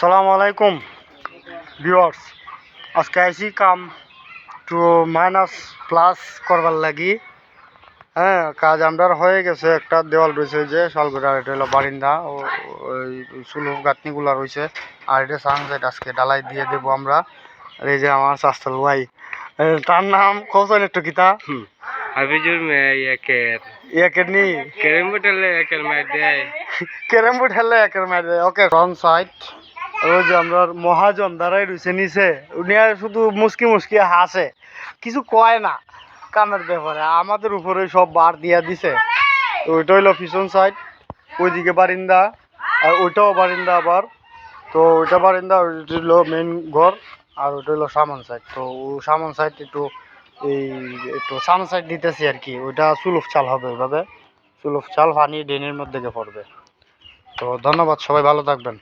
আসসালামু আলাইকুম ভিউয়ার্স, আজকে আইসি কাম টু মাইনাস প্লাস করবার লাগি। হ্যাঁ, কাজ আমরা হয়ে গেছে। একটা দেওয়াল রয়েছে যে শালগুড়ার, এটা হলো বারিন্দা ও ওই সুলভ গাঁথনিগুলা রয়েছে। আর এটা সানসেট আজকে ডালাই দিয়ে দেবো আমরা। আর এই যে আমার শাস্ত্র ভাই, তার নাম কৌশল একটু কিতা হাফিজুর একের নি ক্যারেম বোর্ড হলে একের মার দেয়। ক্যারেম বোর্ড হেলে একের মাঝে। ওকে, ফ্রন্ট সাইড ওই যে আমরা মহাজন দাঁড়াই রয়েছে নিচে, উনি আর শুধু মুসকি মুসকি হাসে, কিছু কয় না কামের ব্যাপারে। আমাদের উপরে সব বার দিয়া দিছে। তো ওইটা হইলো পিছন সাইড, ওইদিকে বারিন্দা, আর ওইটাও বারিন্দা আবার। তো ওইটা বারিন্দা, ওইটা হইলো মেন ঘর, আর ওইটা হইলো সামন সাইড। তো সামন সাইড একটু সামন সাইড দিতেছি আর কি। ওইটা সুলভ চাল হবে, ওইভাবে সুলভ চাল পানি ড্রেনের মধ্যে গিয়ে পড়বে। তো ধন্যবাদ, সবাই ভালো থাকবেন।